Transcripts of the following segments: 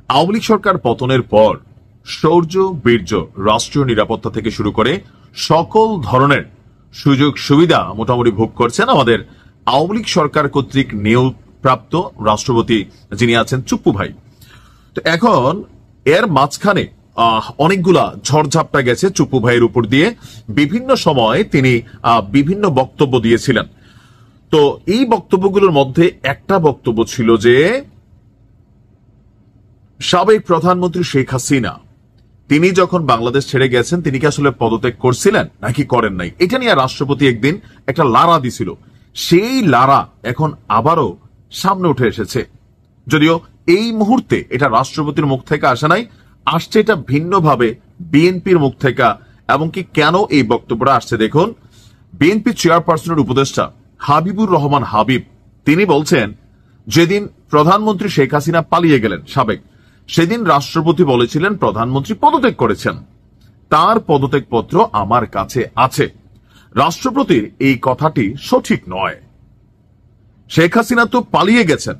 আওয়ামী লীগ সরকার পতনের পর শৌর্য বীর্য রাষ্ট্রীয় নিরাপত্তা থেকে শুরু করে সকল ধরনের সুযোগ সুবিধা মোটামুটি ভোগ করছেন আমাদের আওয়ামী লীগ সরকার কর্তৃক নিয়োগপ্রাপ্ত রাষ্ট্রপতি যিনি আছেন চুপ্পু ভাই। তো এখন এর মাঝখানে অনেকগুলা ঝড়ঝাপটা গেছে চুপ্পু ভাইয়ের উপর দিয়ে। বিভিন্ন সময় তিনি বিভিন্ন বক্তব্য দিয়েছিলেন। তো এই বক্তব্যগুলোর মধ্যে একটা বক্তব্য ছিল যে সাবেক প্রধানমন্ত্রী শেখ হাসিনা তিনি যখন বাংলাদেশ ছেড়ে গেছেন তিনি কি আসলে পদত্যাগ করছিলেন নাকি করেন নাই, এটা নিয়ে রাষ্ট্রপতি একদিন একটা লারা দিছিল। সেই লারা এখন আবারও সামনে উঠে এসেছে, যদিও এই মুহূর্তে এটা রাষ্ট্রপতির মুখ থেকে আসে নাই, আসছে এটা ভিন্নভাবে বিএনপির মুখ থেকে। এবং কি কেন এই বক্তব্যটা আসছে দেখুন। বিএনপি চেয়ারপারসনের উপদেষ্টা হাবিবুর রহমান হাবিব তিনি বলছেন, যেদিন প্রধানমন্ত্রী শেখ হাসিনা পালিয়ে গেলেন সাবেক, সেদিন রাষ্ট্রপতি বলেছিলেন প্রধানমন্ত্রী পদত্যাগ করেছেন, তার পদত্যাগ পত্র আমার কাছে আছে। রাষ্ট্রপতির এই কথাটি সঠিক নয়। শেখ হাসিনা তো পালিয়ে গেছেন,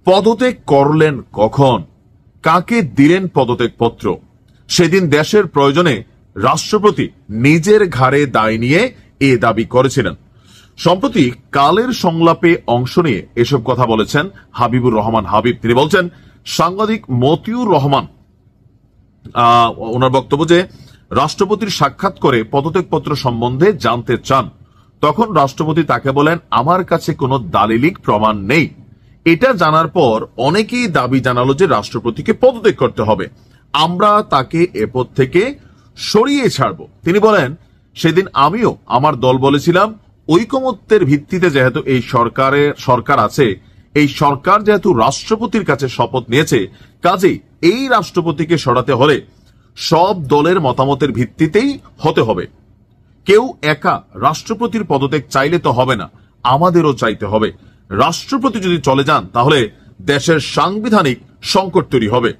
পদত্যাগ করলেন কখন, কাকে দিলেন পদত্যাগ পত্র? সেদিন দেশের প্রয়োজনে রাষ্ট্রপতি নিজের ঘাড়ে দায় নিয়ে এ দাবি করেছিলেন। সম্প্রতি কালের সংলাপে অংশ নিয়ে এসব কথা বলেছেন হাবিবুর রহমান হাবিব। তিনি বলছেন, সাংবাদিক মতিউর রহমান ওনার বক্তব্য যে রাষ্ট্রপতির সাক্ষাৎ করে পদত্যাগপত্র সম্বন্ধে জানতে চান, তখন রাষ্ট্রপতি তাকে বলেন আমার কাছে কোনো দালিলিক প্রমাণ নেই। এটা জানার পর অনেকেই দাবি জানালো যে রাষ্ট্রপতিকে পদত্যাগ করতে হবে, আমরা তাকে এ পদ থেকে সরিয়ে ছাড়ব। তিনি বলেন, সেদিন আমিও আমার দল বলেছিলাম ঐকমত্যের ভিত্তিতে যেহেতু এই সরকার আছে, এই সরকার যেহেতু রাষ্ট্রপতির কাছে শপথ নিয়েছে, কাজেই এই রাষ্ট্রপতিকে সরাতে হলে সব দলের মতামতের ভিত্তিতেই হতে হবে। কেউ একা রাষ্ট্রপতির পদত্যাগ চাইলে তো হবে না, আমাদেরও চাইতে হবে। রাষ্ট্রপতি যদি চলে যান তাহলে দেশের সাংবিধানিক সংকট তৈরি হবে।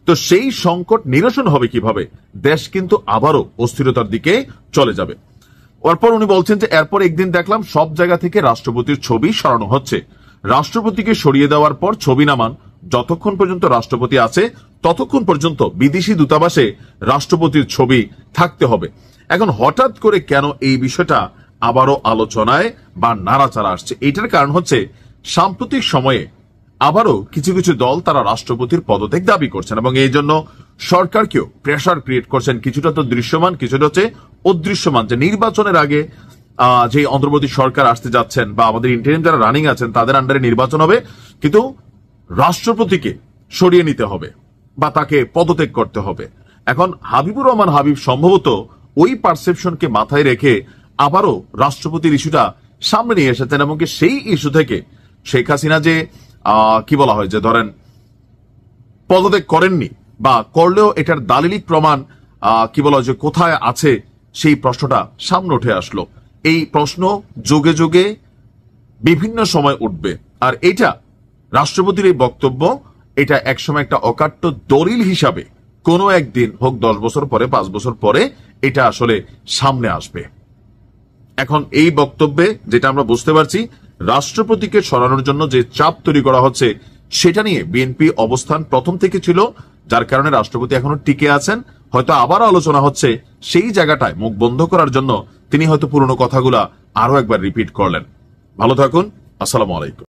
তো সেই সংকট নিরসন হবে কিভাবে? দেশ কিন্তু আবারও অস্থিরতার দিকে চলে যাবে। এরপর উনি বলছেন যে এরপর একদিন দেখলাম সব জায়গা থেকে রাষ্ট্রপতির ছবি সরানো হচ্ছে। রাষ্ট্রপতিকে সরিয়ে দেওয়ার পর ছবি নামান, যতক্ষণ পর্যন্ত রাষ্ট্রপতি আছে ততক্ষণ পর্যন্ত বিদেশি দূতাবাসে রাষ্ট্রপতির ছবি থাকতে হবে। এখন হঠাৎ করে কেন এই বিষয়টা আবারও আলোচনায় বা নাড়াচাড়া আসছে? এটার কারণ হচ্ছে সাম্প্রতিক সময়ে আবারও কিছু কিছু দল তারা রাষ্ট্রপতির পদত্যাগ দাবি করছেন এবং এই জন্য সরকারকেও প্রেসার ক্রিয়েট করছেন। কিছুটা তো দৃশ্যমান, কিছুটা হচ্ছে অদৃশ্যমান, যে নির্বাচনের আগে যে অন্তর্বর্তী সরকার আসতে যাচ্ছেন বা আমাদের ইন্টারিম যারা রানিং আছেন তাদের আন্ডারে নির্বাচন হবে, কিন্তু রাষ্ট্রপতিকে সরিয়ে নিতে হবে বা তাকে পদত্যাগ করতে হবে। এখন হাবিবুর রহমান হাবিব সম্ভবত ওই পারসেপশনকে মাথায় রেখে আবারও রাষ্ট্রপতির ইস্যুটা সামনে নিয়ে এসেছেন এবং সেই ইস্যু থেকে শেখ হাসিনা যে কি বলা হয় যে ধরেন পদত্যাগ করেননি বা করলেও এটার দালিলিক প্রমাণ কি বলা হয় যে কোথায় আছে, সেই প্রশ্নটা সামনে উঠে আসলো। এই প্রশ্ন যুগে যুগে বিভিন্ন সময় উঠবে, আর এটা রাষ্ট্রপতির এই বক্তব্য এটা একসময় একটা অকাট্য দলিল হিসাবে কোনো একদিন হোক 10 বছর পরে 5 বছর পরে এটা আসলে সামনে আসবে। এখন এই বক্তব্যে যেটা আমরা বুঝতে পারছি, রাষ্ট্রপতিকে সরানোর জন্য যে চাপ তৈরি করা হচ্ছে সেটা নিয়ে বিএনপি অবস্থান প্রথম থেকে ছিল, যার কারণে রাষ্ট্রপতি এখনো টিকে আছেন। হয়তো আবার আলোচনা হচ্ছে, সেই জায়গাটায় মুখ বন্ধ করার জন্য তিনি হয়তো পুরনো কথাগুলা আরো একবার রিপিট করলেন। ভালো থাকুন, আসসালামু আলাইকুম।